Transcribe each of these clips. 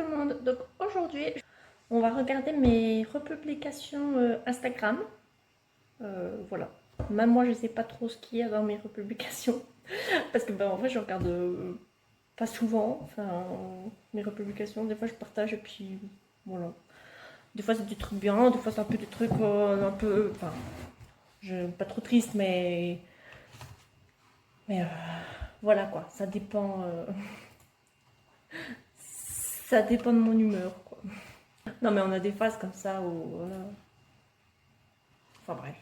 tout le monde, donc aujourd'hui on va regarder mes republications Instagram. Voilà, même moi je sais pas trop ce qu'il y a dans mes republications parce que en vrai je regarde pas souvent, enfin mes republications, des fois je partage et puis voilà. Des fois c'est des trucs bien, des fois c'est un peu des trucs un peu, enfin pas trop triste mais voilà quoi, ça dépend, ça dépend de mon humeur quoi. Non mais on a des phases comme ça où enfin bref.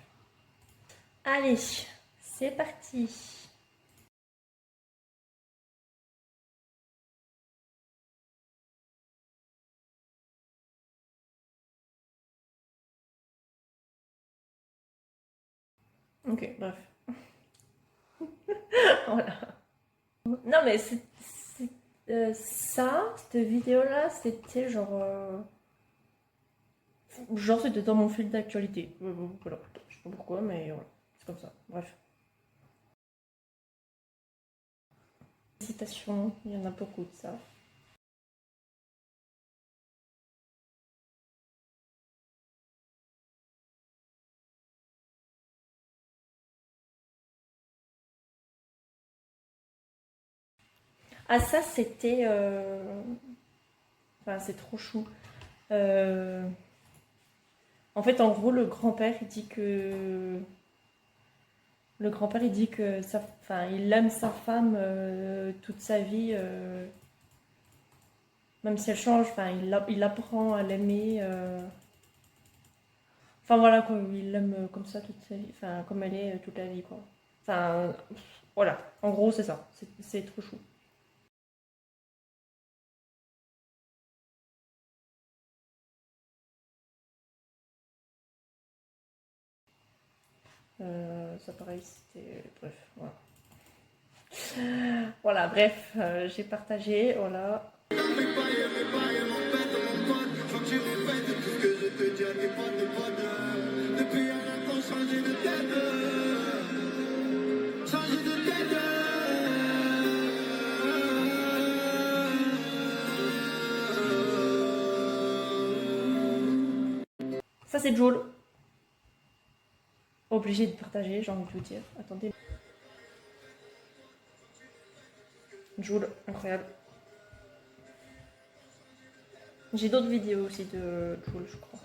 Allez, c'est parti. Ok, bref. Voilà. Non mais ça, cette vidéo-là, c'était genre c'était dans mon fil d'actualité. Voilà, je sais pas pourquoi, mais voilà, c'est comme ça. Bref. Citations, il y en a beaucoup de ça. Ah ça, c'était... Enfin, c'est trop chou. Euh, En fait, en gros, le grand-père, il dit que... Le grand-père, il dit que enfin, il aime sa femme toute sa vie, même si elle change, enfin, il apprend à l'aimer. Enfin voilà, quoi, il l'aime comme ça toute sa vie, enfin, comme elle est toute la vie, quoi. Enfin, voilà, en gros, c'est ça, c'est trop chou. Ça pareil, c'était. Bref, voilà. Voilà, bref, j'ai partagé, voilà. Ça, c'est Joule. Obligé de partager, j'ai envie de vous dire. Attendez. Joule, incroyable. J'ai d'autres vidéos aussi de Joule, je crois.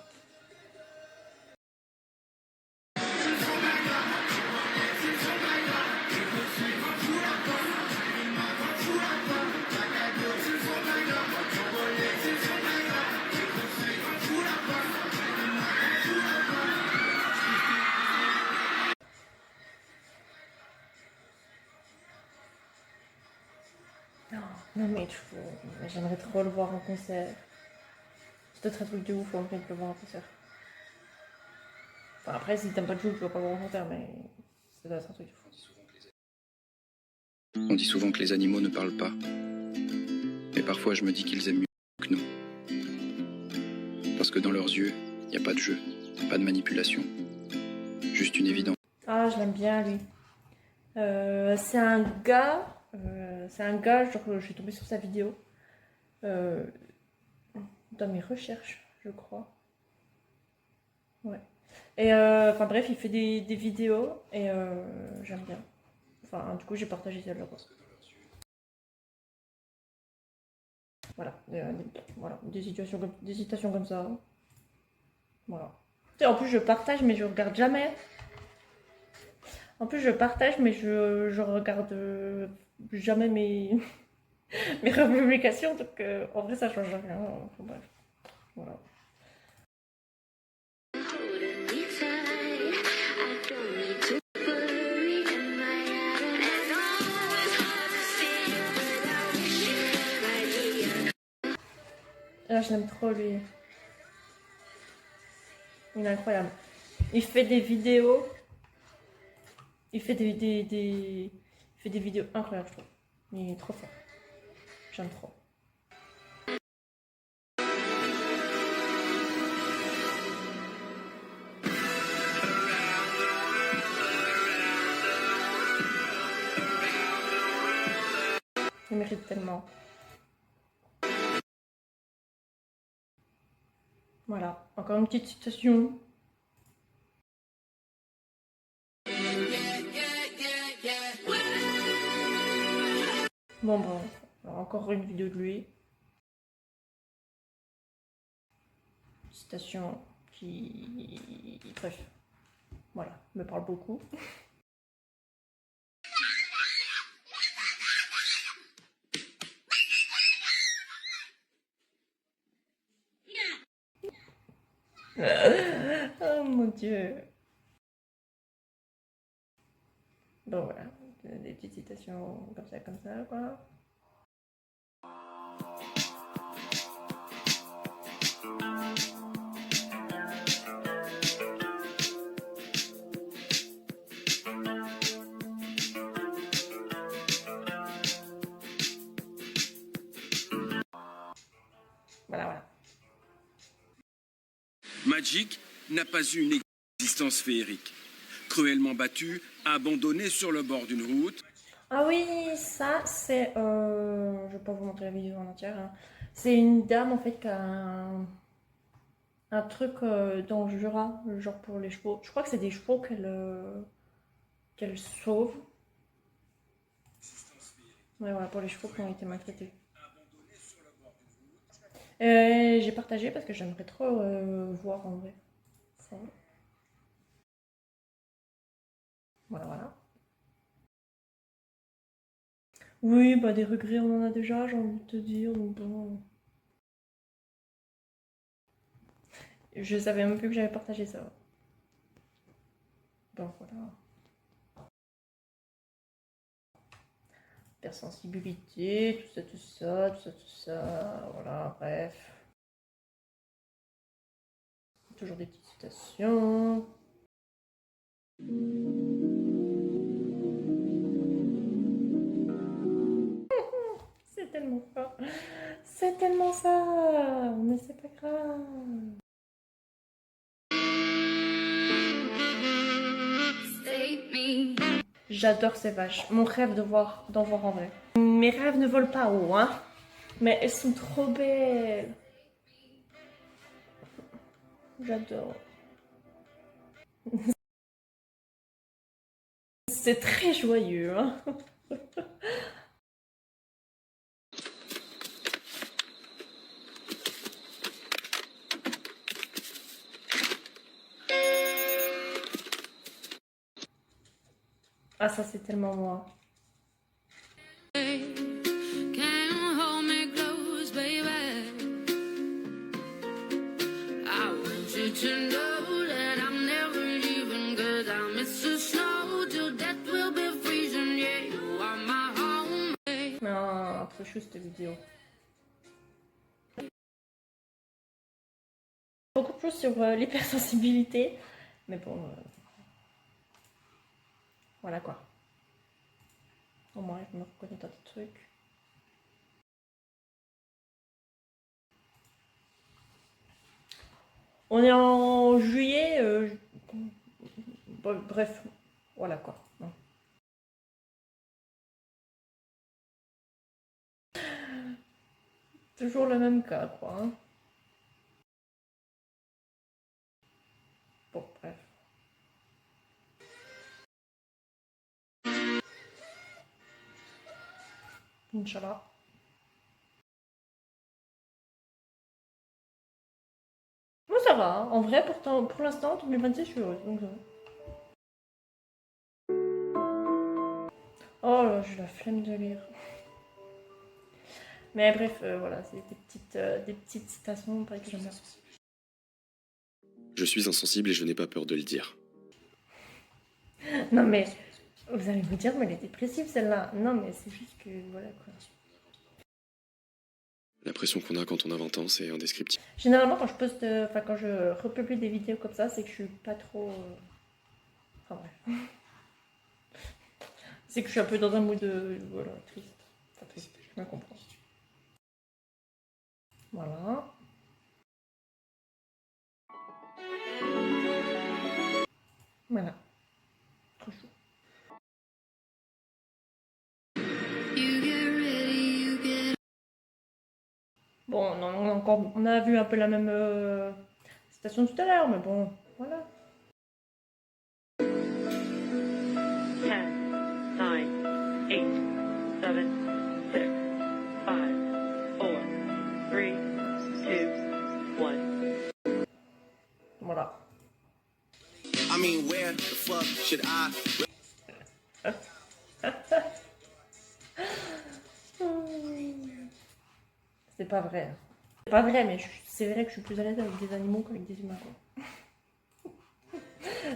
Non, non mais j'aimerais trop le voir en concert. C'est peut-être un truc de ouf, en fait, de le voir en concert. Enfin, après, si t'aimes pas de Joule, tu vas pas le voir en concert, mais ça doit être un truc de fou. On dit souvent que les animaux ne parlent pas, mais parfois je me dis qu'ils aiment mieux que nous. Parce que dans leurs yeux, il n'y a pas de jeu, pas de manipulation, juste une évidence. Ah, je l'aime bien, lui. C'est un gars, genre, je suis tombée sur sa vidéo. Euh, dans mes recherches, je crois. Ouais. Et enfin bref, il fait des vidéos et j'aime bien. Enfin, du coup, j'ai partagé celle-là. Voilà, voilà, des citations comme ça. Voilà. Tu sais, en plus, je partage, mais je regarde jamais. En plus, je partage, mais je regarde jamais mes publications. Donc, en vrai, ça change rien. Enfin, bref, voilà. Là, je l'aime trop, lui. Il est incroyable. Il fait des vidéos. Il fait il fait des vidéos incroyables, je trouve. Il est trop fort. J'aime trop. Il mérite tellement. Voilà, encore une petite citation. Bon, alors encore une vidéo de lui. Citation qui... Bref, voilà, me parle beaucoup. Oh mon dieu. Bon voilà, des petites citations comme ça, quoi. Voilà, voilà. Magic n'a pas eu une existence féerique. Cruellement battu, abandonné sur le bord d'une route. Ah oui, ça c'est... je vais pas vous montrer la vidéo en entière. Hein. C'est une dame en fait qui a un truc dans le Jura, genre pour les chevaux. Je crois que c'est des chevaux qu'elle sauve. Ouais, voilà, pour les chevaux qui ont été maltraités. J'ai partagé parce que j'aimerais trop voir en vrai. Ça. Voilà, voilà. Oui, bah des regrets, on en a déjà, j'ai envie de te dire. Donc bon. Je savais même plus que j'avais partagé ça. Bon, voilà. Hypersensibilité, tout ça, tout ça, tout ça, tout ça. Voilà, bref. Toujours des petites citations. C'est tellement fort. C'est tellement ça. Mais c'est pas grave. J'adore ces vaches. Mon rêve d'en voir en vrai. Mes rêves ne volent pas haut, hein. Mais elles sont trop belles. J'adore. C'est très joyeux, hein. Ah, ça, c'est tellement moi. Ah, trop chou cette vidéo. Beaucoup plus sur l'hypersensibilité. Mais bon, voilà quoi. Au moins, je me reconnais dans des trucs. On est en juillet. Bref, voilà quoi. Non. Toujours le même cas, quoi. Hein. Bon, bref. Inch'Allah. Bon, ça va. Hein. En vrai, pourtant, pour l'instant, 2026, je suis heureuse. Donc, ça va. Oh là, j'ai la flemme de lire. Mais bref, voilà, c'est des petites citations pareil, que j'aime bien. Je suis insensible et je n'ai pas peur de le dire. Non mais, vous allez vous dire, mais elle est dépressive celle-là. Non mais c'est juste que, voilà quoi. La pression qu'on a quand on a 20 ans, c'est indescriptible. Généralement quand je poste, enfin quand je republie des vidéos comme ça, c'est que je suis pas trop... Enfin bref. C'est que je suis un peu dans un mood voilà, triste. Enfin triste, je me comprends. Voilà. Voilà. Trop chou. Bon, on a vu un peu la même citation tout à l'heure, mais bon, voilà. 10, 9, 8, 7, 6, 5, 4, 3, 2, 1. Voilà. I mean, where the fuck should I? C'est pas vrai. C'est pas vrai, mais c'est vrai que je suis plus à l'aise avec des animaux qu'avec des humains, quoi.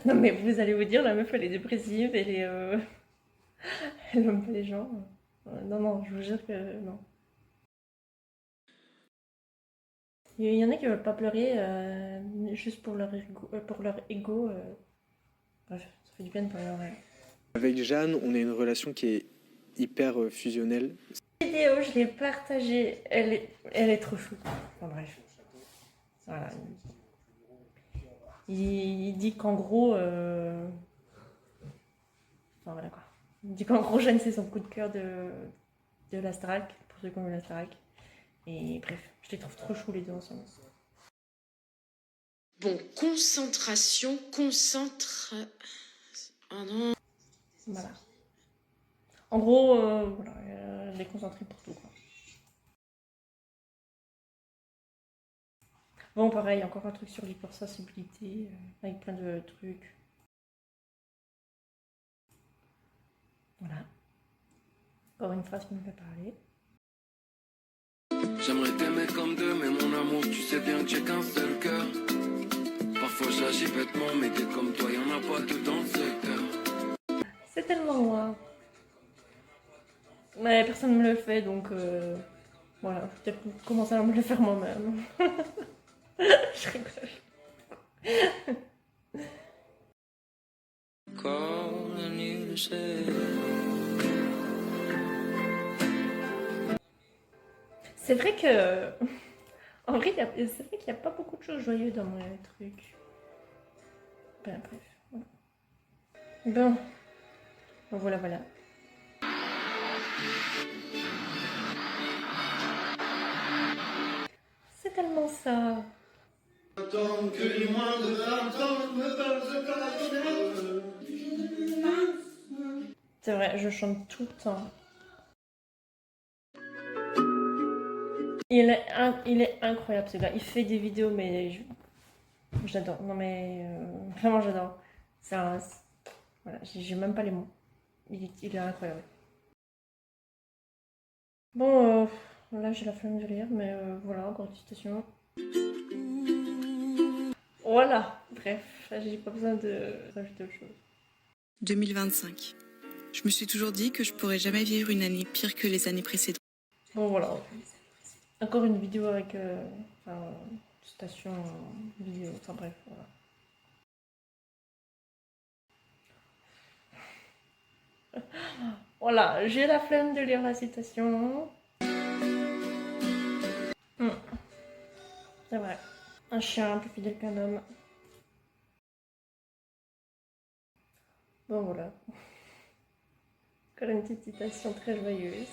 Non, mais vous allez vous dire, la meuf, elle est dépressive, elle est... elle aime pas les gens. Non, non, je vous jure que non. Il y en a qui veulent pas pleurer juste pour leur ego. Bref, ça fait du bien de pleurer en vrai. Avec Jeanne, on a une relation qui est hyper fusionnelle. Cette vidéo, je l'ai partagée, elle est trop chou. Enfin bref. Voilà. Il dit qu'en gros... Enfin voilà quoi. Il dit qu'en gros, Jeanne, c'est son coup de cœur de la Starac, pour ceux qui ont vu la Starac. Et bref, je les trouve trop chou les deux ensemble. Bon, concentration, Oh non. Voilà. En gros, voilà, elle est concentrée pour tout, quoi. Bon, pareil, encore un truc sur l'hypersensibilité, avec plein de trucs. Voilà. Encore une phrase qui me fait parler. J'aimerais t'aimer comme deux, mais mon amour, tu sais bien que j'ai qu'un seul cœur. Parfois j'agis bêtement, mais des comme toi, y'en a pas tout dans le secteur. C'est tellement loin. Mais personne ne me le fait, donc voilà, je vais peut-être commencer à me le faire moi-même. Je rigole. C'est vrai que... En vrai, c'est vrai qu'il n'y a pas beaucoup de choses joyeuses dans mon truc. Ben, bref. Voilà. Bon, voilà, voilà. C'est tellement ça. C'est vrai, je chante tout le temps. Il est incroyable ce gars. Il fait des vidéos, mais j'adore. Non mais vraiment j'adore. Voilà, j'ai même pas les mots. Il est incroyable. Bon, là j'ai la flemme de lire, mais voilà, encore une citation. Voilà, bref, j'ai pas besoin de rajouter autre chose. 2025. Je me suis toujours dit que je pourrais jamais vivre une année pire que les années précédentes. Bon voilà, encore une vidéo avec station vidéo, enfin bref, voilà. Voilà, j'ai la flemme de lire la citation. C'est vrai. Un chien plus fidèle qu'un homme. Bon voilà. Encore une petite citation très joyeuse.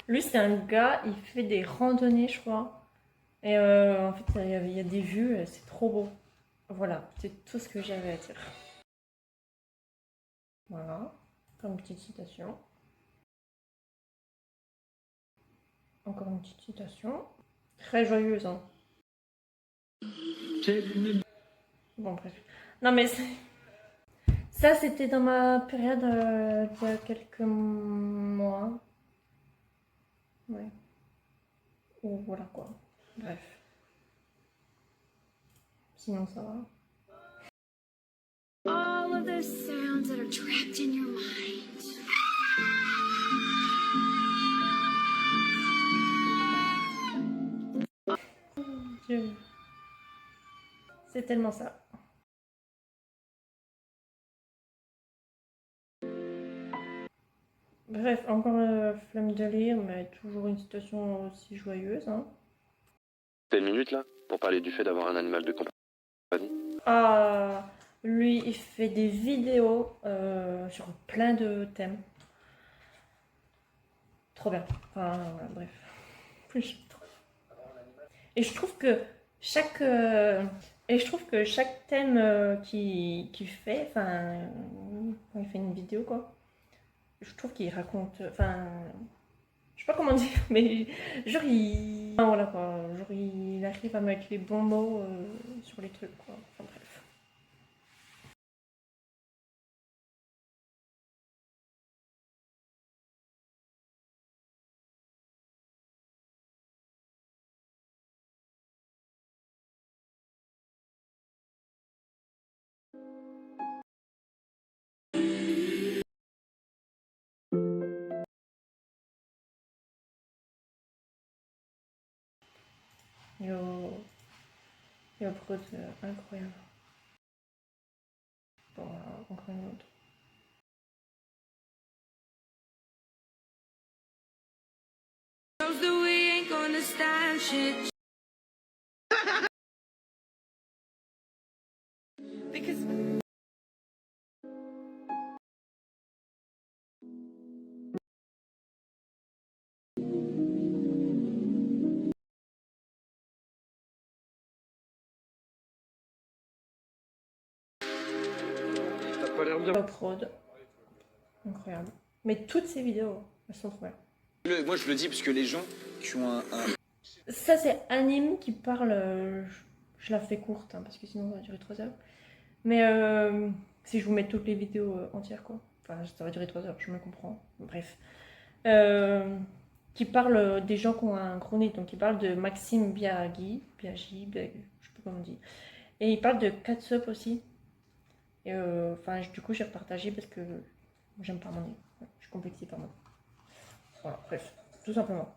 Lui c'est un gars, il fait des randonnées je crois. Et en fait il y a des vues, c'est trop beau. Voilà, c'est tout ce que j'avais à dire. Voilà, comme petite citation. Encore une petite citation. Très joyeuse, hein. Bon, bref. Non, mais ça, c'était dans ma période il y a quelques mois. Ouais. Ou voilà quoi. Bref. Sinon, ça va. All of those sounds that are trapped in your mind. Dieu. C'est tellement ça. Bref, encore la flemme de lire, mais toujours une citation aussi joyeuse. Hein. T'as une minute là pour parler du fait d'avoir un animal de compagnie? Ah, lui, il fait des vidéos sur plein de thèmes. Trop bien. Enfin, voilà, bref. J'aime trop. Et je trouve que chaque, thème qu'il fait, enfin, quand il fait une vidéo, quoi, je trouve qu'il raconte, enfin, je sais pas comment dire, mais genre il, enfin, voilà quoi, genre il arrive à mettre les bons mots sur les trucs, quoi. Enfin bref. Yo prod, incroyable. Bon, encore une autre. T'as pas l'air bien. Yo prod, incroyable. Mais toutes ces vidéos, elles sont trop bien. Moi je le dis parce que les gens qui ont un... Ça c'est Anime qui parle, je la fais courte hein, parce que sinon ça va durer 3 heures. Mais si je vous mets toutes les vidéos entières quoi, enfin ça va durer 3 heures, je me comprends, bref. Qui parle des gens qui ont un gros nez, donc il parle de Maxime Biaggi, je sais pas comment on dit. Et il parle de Catsup aussi. Et enfin du coup j'ai repartagé parce que j'aime pas mon nez, je suis complexée par mon nez. Voilà, bref, tout simplement.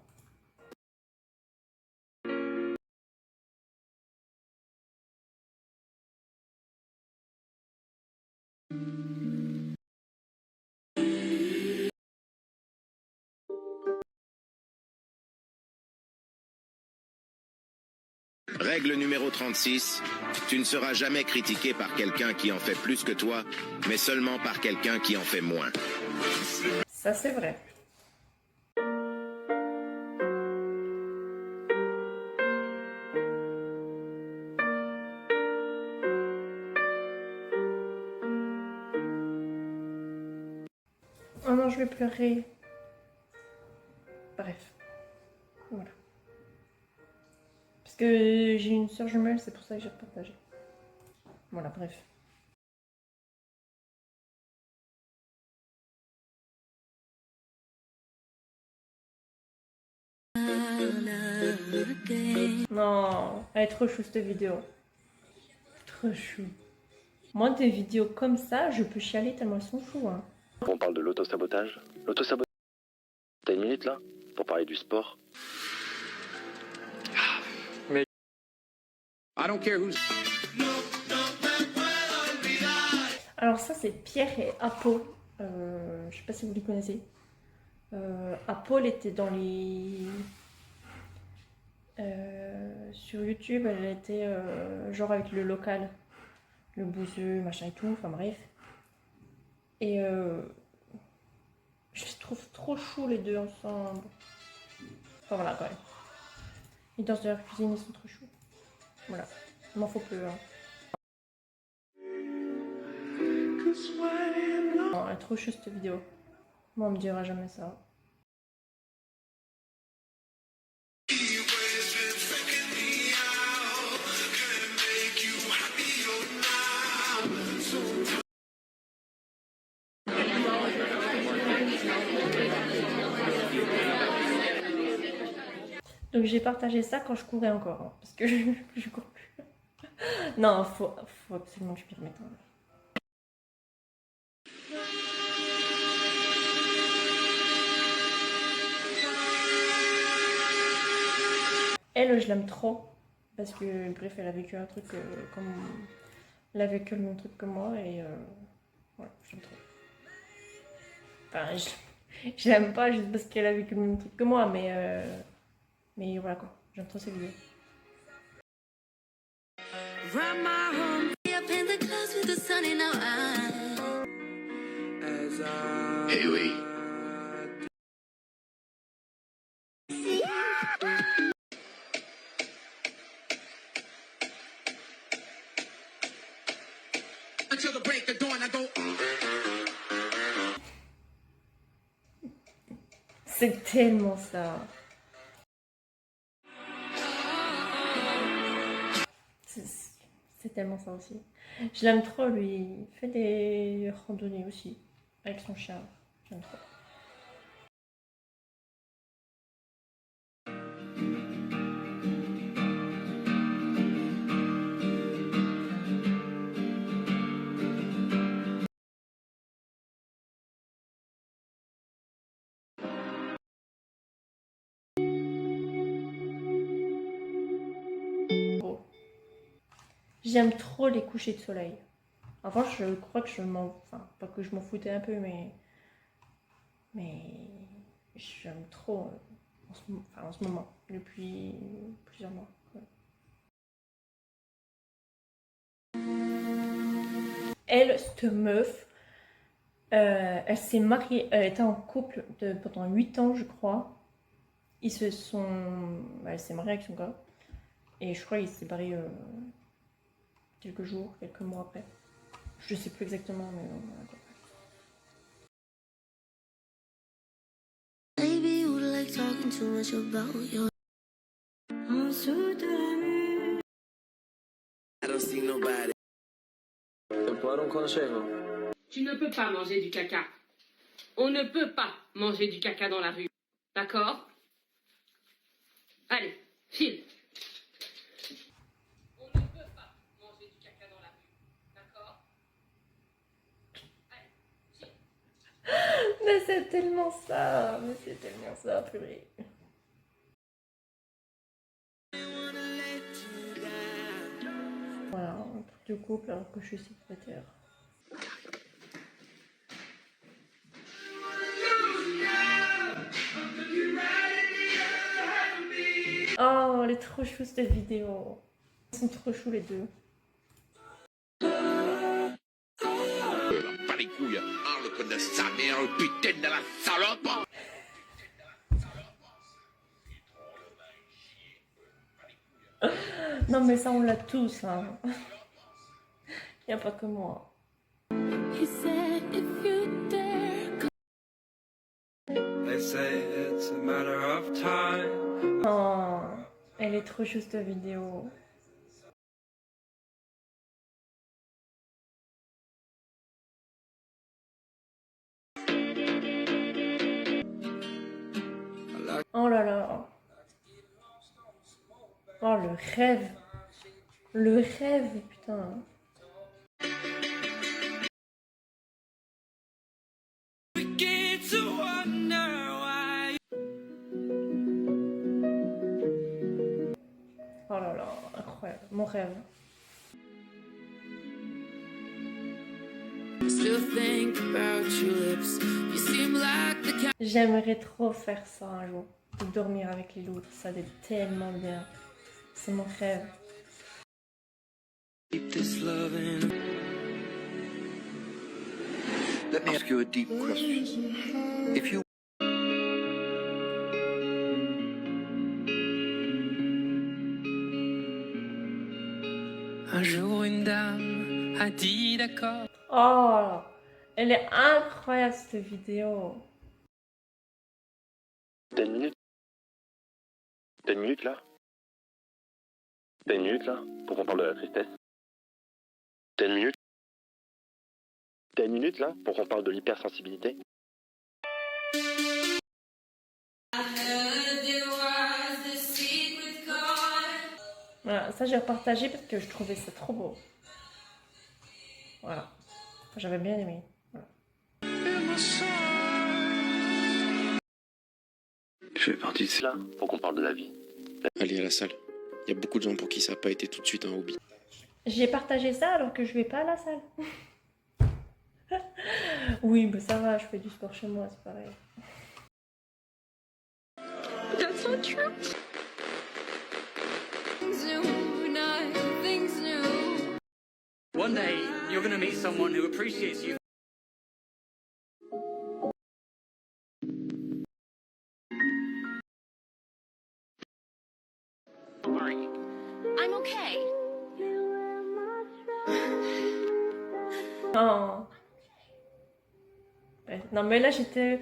Règle numéro 36, tu ne seras jamais critiqué par quelqu'un qui en fait plus que toi, mais seulement par quelqu'un qui en fait moins. Ça c'est vrai. Oh non, je vais pleurer. Bref. Voilà. Parce que j'ai une soeur jumelle, c'est pour ça que j'ai partagé. Voilà, bref. Non, elle est trop chou cette vidéo. Trop chou. Moi, des vidéos comme ça, je peux chialer tellement elles sont chou. Hein. On parle de l'autosabotage. L'autosabotage, t'as une minute là pour parler du sport? Mais I don't care who's... Alors ça, c'est Pierre et Apo. Je sais pas si vous les connaissez. Apo, elle était dans les... sur YouTube, elle était genre avec le local. Le bouseux, machin et tout, enfin bref. Et je les trouve trop chou les deux ensemble. Enfin voilà, quand même. Ils dansent dans leur cuisine, ils sont trop chou. Voilà, il m'en faut plus. Hein. Non, elle est trop chou cette vidéo. Moi, on me dira jamais ça. Donc j'ai partagé ça quand je courais encore, hein, parce que je cours plus. Non, faut absolument que je m'y remette. Hein. Elle, je l'aime trop, parce que bref, elle a vécu un truc comme... Elle a vécu le même truc que moi, et voilà, j'aime trop. Enfin, je l'aime pas juste parce qu'elle a vécu le même truc que moi, mais voilà quoi, j'aime trop ses vidéos. Eh oui. C'est tellement ça. C'est tellement ça aussi. Je l'aime trop, lui. Il fait des randonnées aussi avec son chien. J'aime trop. J'aime trop les couchers de soleil. Avant, je crois que je m'en... Enfin, pas que je m'en foutais un peu, mais j'aime trop en ce moment, depuis plusieurs mois. Ouais. Elle, cette meuf, elle s'est mariée, elle était en couple pendant 8 ans, je crois. Ils se sont... Elle s'est mariée avec son gars. Et je crois qu'il s'est séparé quelques jours, quelques mois après. Je sais plus exactement, mais voilà quoi. Maybe you like talking too much about your. I don't see nobody. Tu ne peux pas manger du caca. On ne peut pas manger du caca dans la rue. D'accord? Allez, file. On ne peut pas manger du caca dans la rue. D'accord? Allez, file. Mais c'est tellement ça, purée. Voilà, un truc de couple alors que je suis célibataire. Oh, elle est trop chou cette vidéo. Ils sont trop chou les deux. Pas les couilles, hein, le code de sa mère, le putain de la salope. Non mais ça on l'a tous, hein. Y a pas que moi. He said if you dare. They say it's a matter of time. Oh, elle est trop chou cette vidéo. Oh là là. Oh le rêve. Le rêve, putain. Oh là là, incroyable, mon rêve. J'aimerais trop faire ça un jour, de dormir avec les loups, ça va être tellement bien. C'est mon rêve. Let me ask you a deep question. If you Un jour, une dame a dit d'accord. Oh, elle est incroyable cette vidéo. T'as une minute? T'as une minute là? T'as une minute là? Pour qu'on parle de la tristesse? T'as une minute? T'as une minute là? Pour qu'on parle de l'hypersensibilité? Voilà, ça j'ai repartagé parce que je trouvais ça trop beau. Voilà, j'avais bien aimé. Voilà. Je fais partie de Là, faut qu'on parle de la vie. Aller à la salle. Il y a beaucoup de gens pour qui ça n'a pas été tout de suite un hobby. J'ai partagé ça alors que je vais pas à la salle. Oui, mais ça va, je fais du sport chez moi, c'est pareil. That's not true. One day, you're gonna meet someone who appreciates you. Don't worry. I'm okay. Non. Ouais, non mais là j'étais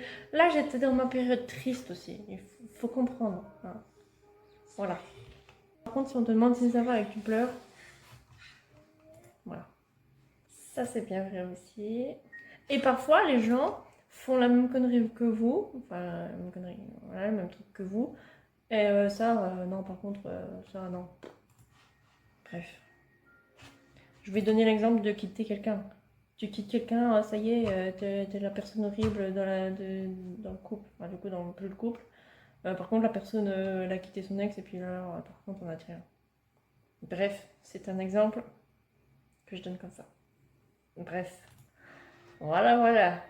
dans ma période triste aussi. Il faut comprendre. Hein. Voilà. Par contre si on te demande si ça va et que tu pleures, voilà. Ça c'est bien vrai aussi. Et parfois les gens font la même connerie que vous, enfin la même connerie, voilà, le même truc que vous. Et non par contre, ça non. Bref. Je vais donner l'exemple de quitter quelqu'un. Tu quittes quelqu'un, ça y est, t'es la personne horrible dans le couple. Enfin, du coup, plus le couple. Par contre, la personne, elle a quitté son ex et puis là, par contre, on a rien. Bref, c'est un exemple que je donne comme ça. Bref. Voilà, voilà.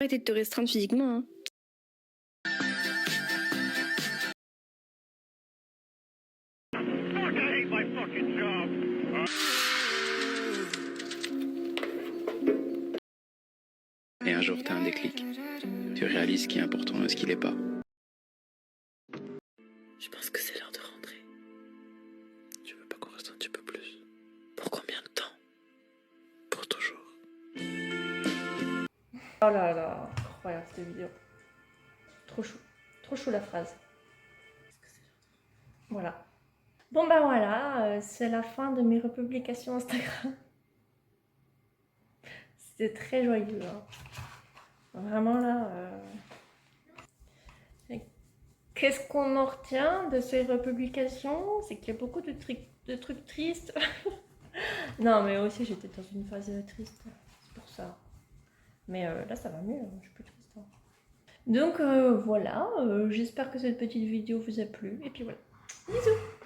Arrêtez de te restreindre physiquement. Hein. Et un jour, t'as un déclic. Tu réalises ce qui est important et ce qui l'est pas. Je pense que c'est l'heure de rentrer. Tu veux pas qu'on reste un petit peu plus? Pour combien de temps? Pour toujours. Oh là là, incroyable cette vidéo. Trop chou la phrase. Voilà. Bon ben voilà, c'est la fin de mes republications Instagram. C'était très joyeux. Hein. Vraiment là. Qu'est-ce qu'on en retient de ces republications? C'est qu'il y a beaucoup de trucs tristes. Non mais aussi j'étais dans une phase triste. C'est pour ça. Mais là ça va mieux, je suis plus triste. Hein. Donc voilà, j'espère que cette petite vidéo vous a plu. Et puis voilà. Bisous!